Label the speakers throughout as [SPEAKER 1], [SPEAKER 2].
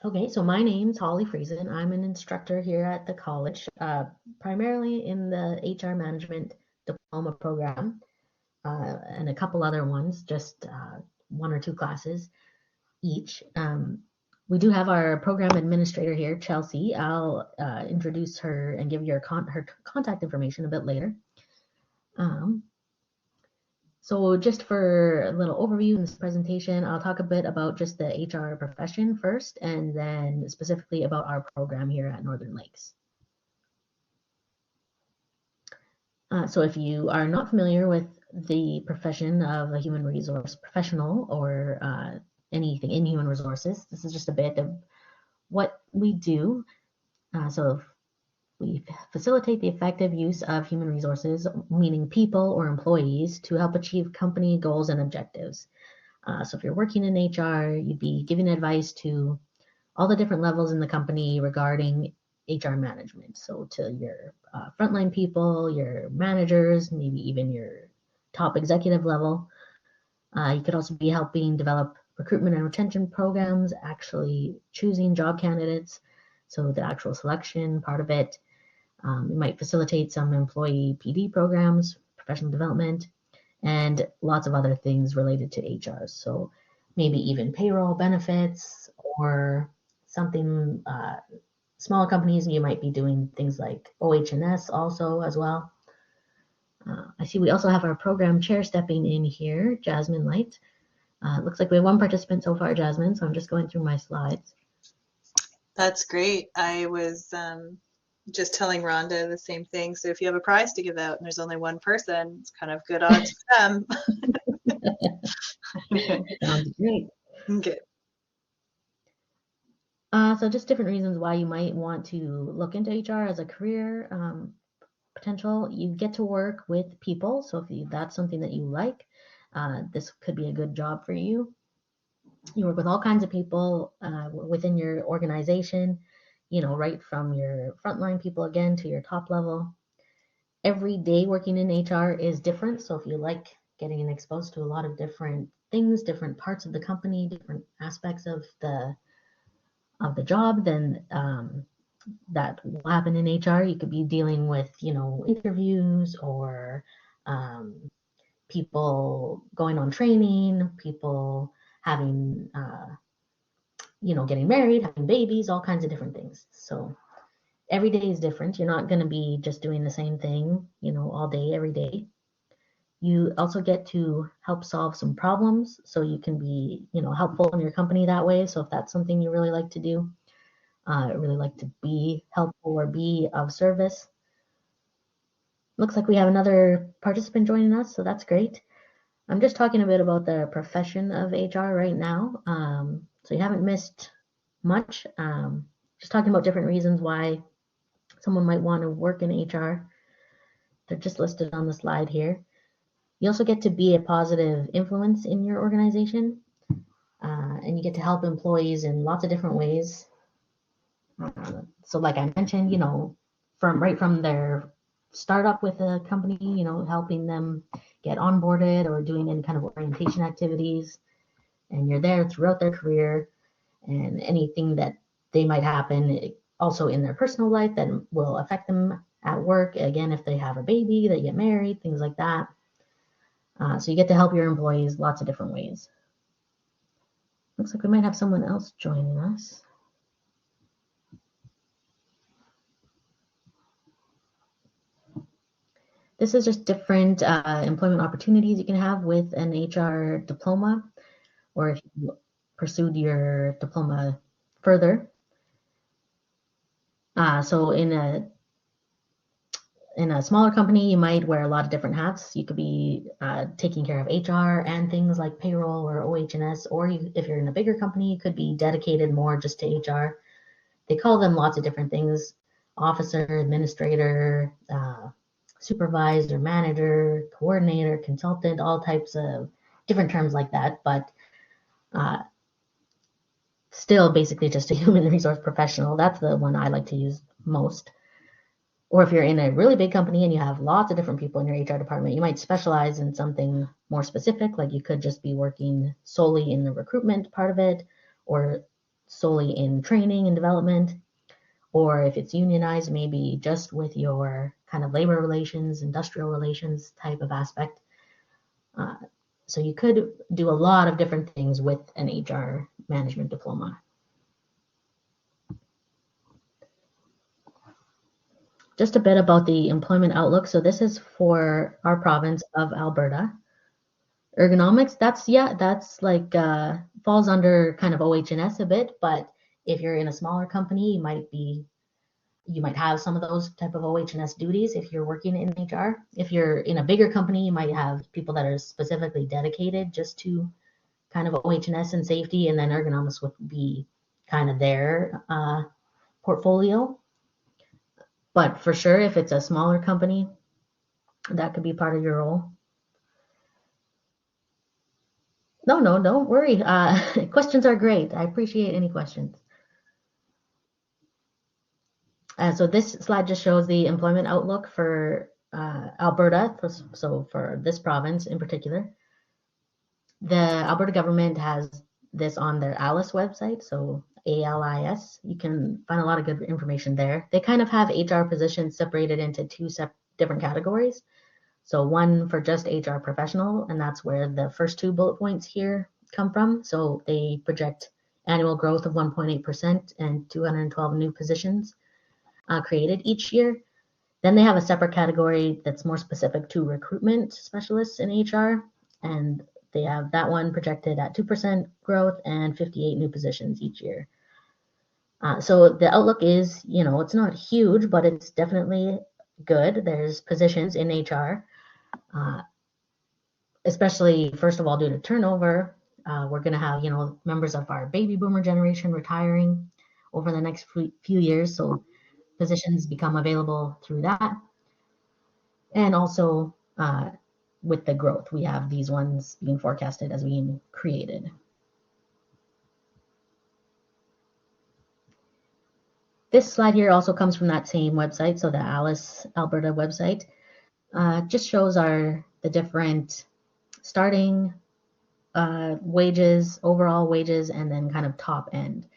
[SPEAKER 1] Okay, so my name's Holly Friesen. I'm an instructor here at the college, primarily in the HR Management Diploma program, and a couple other ones, just one or two classes each. We do have our program administrator here, Chelsea. I'll introduce her and give you her contact information a bit later. So just for a little overview in this presentation, I'll talk a bit about just the HR profession first, and then specifically about our program here at Northern Lakes. So if you are not familiar with the profession of a human resource professional or anything in human resources, this is just a bit of what we do. So we facilitate the effective use of human resources, meaning people or employees, to help achieve company goals and objectives. So if you're working in HR, you'd be giving advice to all the different levels in the company regarding HR management. So to your frontline people, your managers, maybe even your top executive level. You could also be helping develop recruitment and retention programs, actually choosing job candidates. So the actual selection part of it. You might facilitate some employee PD programs, professional development, and lots of other things related to HR. So maybe even payroll benefits or something. Smaller companies, you might be doing things like OH&S also as well. I see we also have our program chair stepping in here, Jasmine Light. It looks like we have one participant so far, Jasmine, so I'm just going through my slides.
[SPEAKER 2] That's great. I was just telling Rhonda the same thing. So if you have a prize to give out and there's only one person, it's kind of good odds for them.
[SPEAKER 1] Sounds great.
[SPEAKER 2] Good.
[SPEAKER 1] So just different reasons why you might want to look into HR as a career potential. You get to work with people. So if that's something that you like, this could be a good job for you. You work with all kinds of people within your organization, right from your frontline people again to your top level. Every day working in HR is different. So if you like getting exposed to a lot of different things, different parts of the company, different aspects of the job, then that will happen in HR. You could be dealing with, interviews or people going on training, people having, getting married, having babies, all kinds of different things. So every day is different. You're not going to be just doing the same thing, all day, every day. You also get to help solve some problems. So you can be, helpful in your company that way. So if that's something you really like to do, really like to be helpful or be of service. Looks like we have another participant joining us, so that's great. I'm just talking a bit about the profession of HR right now, so you haven't missed much. Just talking about different reasons why someone might want to work in HR. They're just listed on the slide here. You also get to be a positive influence in your organization, and you get to help employees in lots of different ways. So like I mentioned, from their startup with a company, helping them get onboarded or doing any kind of orientation activities. And you're there throughout their career, and anything that they might happen also in their personal life that will affect them at work. Again, if they have a baby, they get married, things like that. So you get to help your employees lots of different ways. Looks like we might have someone else joining us. This is just different employment opportunities you can have with an HR diploma, or if you pursued your diploma further. So in a smaller company, you might wear a lot of different hats. You could be taking care of HR and things like payroll or OH&S, or if you're in a bigger company, you could be dedicated more just to HR. They call them lots of different things: officer, administrator, supervisor, manager, coordinator, consultant, all types of different terms like that, but still basically just a human resource professional. That's the one I like to use most. Or if you're in a really big company and you have lots of different people in your HR department, you might specialize in something more specific, like you could just be working solely in the recruitment part of it, or solely in training and development, or if it's unionized, maybe just with your kind of labor relations, industrial relations type of aspect. So you could do a lot of different things with an HR management diploma. Just a bit about the employment outlook. So this is for our province of Alberta. Ergonomics, that's like falls under kind of OH&S a bit, but if you're in a smaller company, you might have some of those type of OH&S duties if you're working in HR. If you're in a bigger company, you might have people that are specifically dedicated just to kind of OH&S and safety, and then ergonomics would be kind of their portfolio. But for sure, if it's a smaller company, that could be part of your role. No, don't worry. Questions are great. I appreciate any questions. So this slide just shows the employment outlook for Alberta, so for this province in particular. The Alberta government has this on their ALIS website, so ALIS. You can find a lot of good information there. They kind of have HR positions separated into two different categories. So one for just HR professional, and that's where the first two bullet points here come from. So they project annual growth of 1.8% and 212 new positions created each year. Then they have a separate category that's more specific to recruitment specialists in HR, and they have that one projected at 2% growth and 58 new positions each year. So the outlook is, it's not huge, but it's definitely good. There's positions in HR, especially, first of all, due to turnover. We're going to have, members of our baby boomer generation retiring over the next few years. So positions become available through that. And also with the growth, we have these ones being forecasted as being created. This slide here also comes from that same website, so the ALIS Alberta website. Just shows the different starting wages, overall wages, and then kind of top end.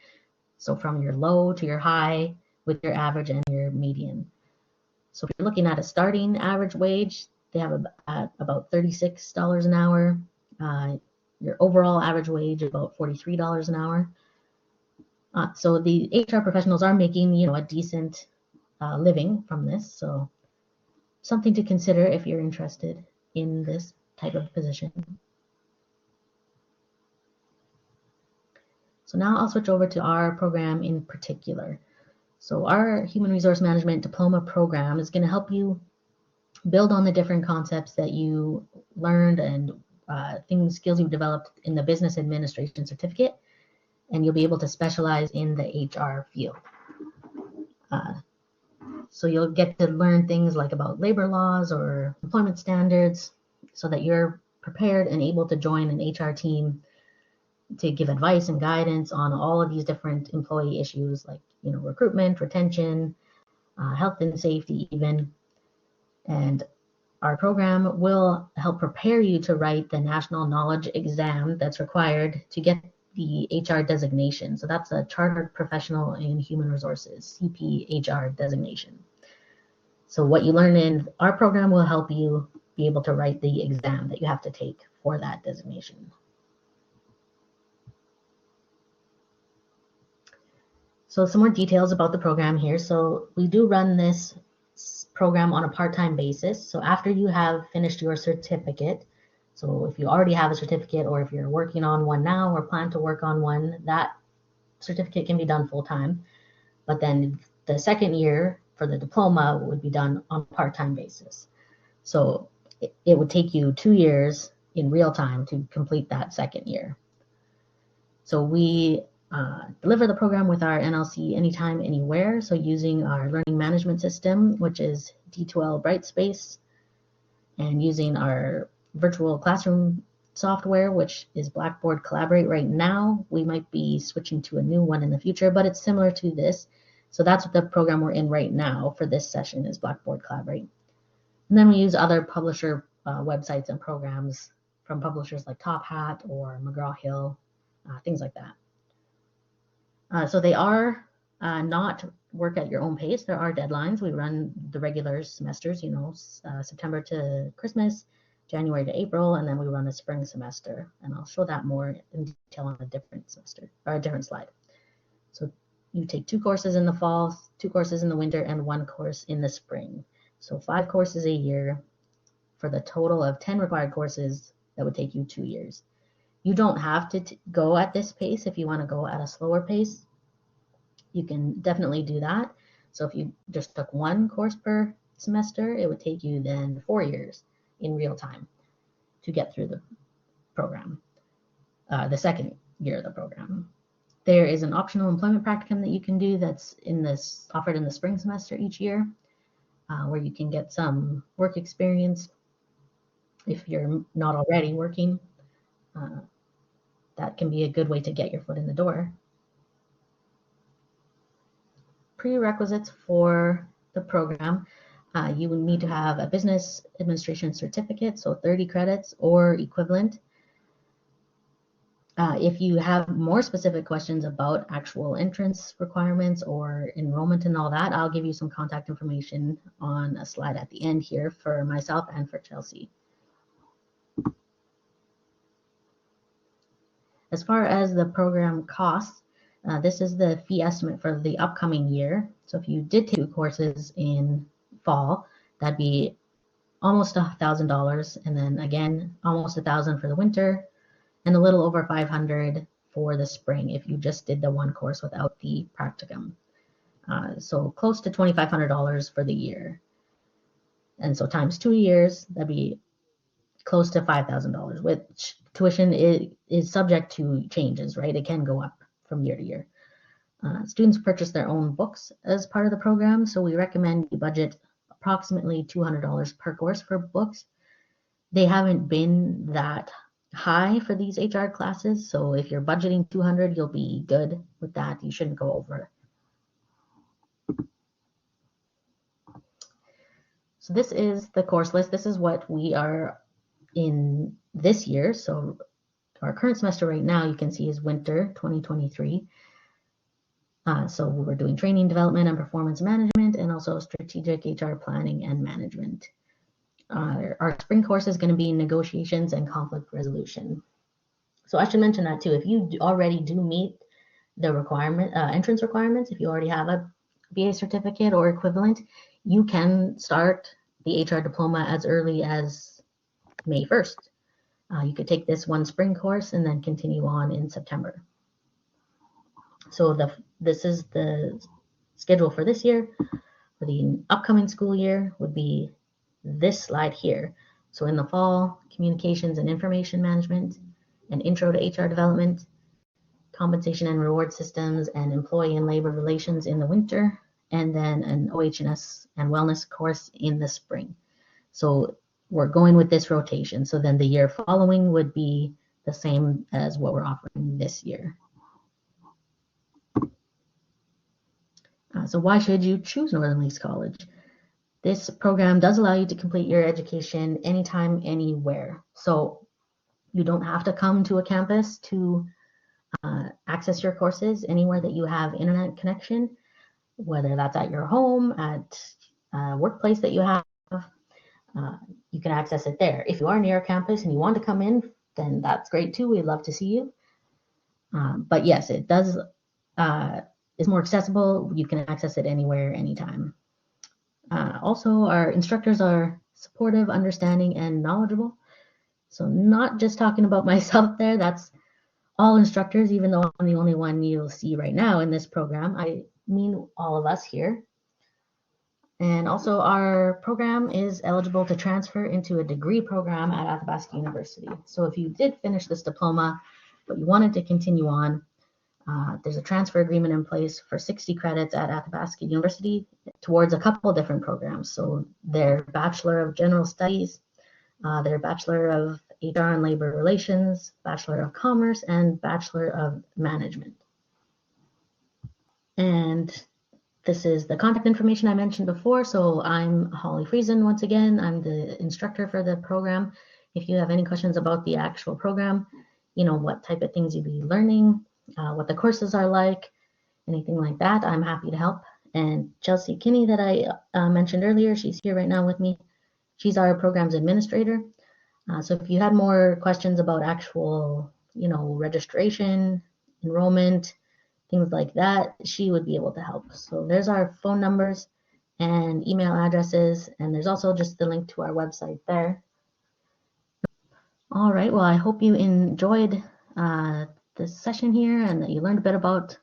[SPEAKER 1] So from your low to your high with your average and your median. So if you're looking at a starting average wage, they have about $36 an hour. Your overall average wage about $43 an hour. So the HR professionals are making, a decent living from this. So something to consider if you're interested in this type of position. So now I'll switch over to our program in particular. So our Human Resource Management Diploma program is going to help you build on the different concepts that you learned and skills you've developed in the Business Administration Certificate, and you'll be able to specialize in the HR field. So you'll get to learn things like about labor laws or employment standards so that you're prepared and able to join an HR team to give advice and guidance on all of these different employee issues like, recruitment, retention, health and safety even. And our program will help prepare you to write the National Knowledge Exam that's required to get the HR designation. So that's a Chartered Professional in Human Resources, CPHR designation. So what you learn in our program will help you be able to write the exam that you have to take for that designation. So some more details about the program here. So we do run this program on a part-time basis. So after you have finished your certificate, so if you already have a certificate or if you're working on one now or plan to work on one, that certificate can be done full-time. But then the second year for the diploma would be done on a part-time basis. So it would take you 2 years in real time to complete that second year. So we deliver the program with our NLC anytime, anywhere. So using our learning management system, which is D2L Brightspace, and using our virtual classroom software, which is Blackboard Collaborate right now. We might be switching to a new one in the future, but it's similar to this. So that's what the program we're in right now for this session is Blackboard Collaborate. And then we use other publisher websites and programs from publishers like Top Hat or McGraw-Hill, things like that. So they are not work at your own pace. There are deadlines. We run the regular semesters, September to Christmas, January to April, and then we run a spring semester. And I'll show that more in detail on a different semester or a different slide. So you take 2 courses in the fall, 2 courses in the winter, and 1 course in the spring. So 5 courses a year for the total of 10 required courses that would take you 2 years. You don't have to go at this pace. If you want to go at a slower pace, you can definitely do that. So if you just took 1 course per semester, it would take you then 4 years in real time to get through the program, the second year of the program. There is an optional employment practicum that you can do that's offered in the spring semester each year, where you can get some work experience if you're not already working. That can be a good way to get your foot in the door. Prerequisites for the program, you would need to have a business administration certificate, so 30 credits or equivalent. If you have more specific questions about actual entrance requirements or enrollment and all that, I'll give you some contact information on a slide at the end here for myself and for Chelsea. As far as the program costs, this is the fee estimate for the upcoming year. So if you did take 2 courses in fall, that'd be almost $1,000, and then again almost $1,000 for the winter, and a little over $500 for the spring if you just did the 1 course without the practicum. So close to $2,500 for the year. And so times 2 years, that'd be close to $5,000, which tuition is subject to changes, right? It can go up from year to year. Students purchase their own books as part of the program, so we recommend you budget approximately $200 per course for books. They haven't been that high for these HR classes, so if you're budgeting $200, you'll be good with that. You shouldn't go over. So this is the course list. This is what we are in this year. So our current semester right now, you can see, is winter 2023. So we're doing training, development, and performance management, and also strategic HR planning and management. Our spring course is going to be negotiations and conflict resolution. So I should mention that too. If you already do meet the entrance requirements, if you already have a BA certificate or equivalent, you can start the HR diploma as early as May 1st. You could take this 1 spring course and then continue on in September. So this is the schedule for this year. For the upcoming school year would be this slide here. So in the fall, communications and information management, an intro to HR development, compensation and reward systems, and employee and labor relations in the winter, and then an OH&S and wellness course in the spring. So we're going with this rotation. So then the year following would be the same as what we're offering this year. So why should you choose Northern Lakes College? This program does allow you to complete your education anytime, anywhere. So you don't have to come to a campus to access your courses anywhere that you have internet connection, whether that's at your home, at a workplace that you have. You can access it there. If you are near a campus and you want to come in, then that's great too. We'd love to see you. But yes, it does is more accessible. You can access it anywhere, anytime. Also, our instructors are supportive, understanding, and knowledgeable. So not just talking about myself there, that's all instructors, even though I'm the only one you'll see right now in this program. I mean all of us here. And also our program is eligible to transfer into a degree program at Athabasca University. So if you did finish this diploma, but you wanted to continue on, there's a transfer agreement in place for 60 credits at Athabasca University towards a couple different programs. So their Bachelor of General Studies, their Bachelor of HR and Labor Relations, Bachelor of Commerce, and Bachelor of Management. And this is the contact information I mentioned before. So I'm Holly Friesen once again. I'm the instructor for the program. If you have any questions about the actual program, what type of things you'll be learning, what the courses are like, anything like that, I'm happy to help. And Chelsea Kinney that I mentioned earlier, she's here right now with me. She's our programs administrator. So if you had more questions about actual, registration, enrollment, things like that, she would be able to help. So there's our phone numbers and email addresses, and there's also just the link to our website there. All right, well, I hope you enjoyed this session here and that you learned a bit about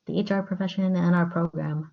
[SPEAKER 1] the HR profession and our program.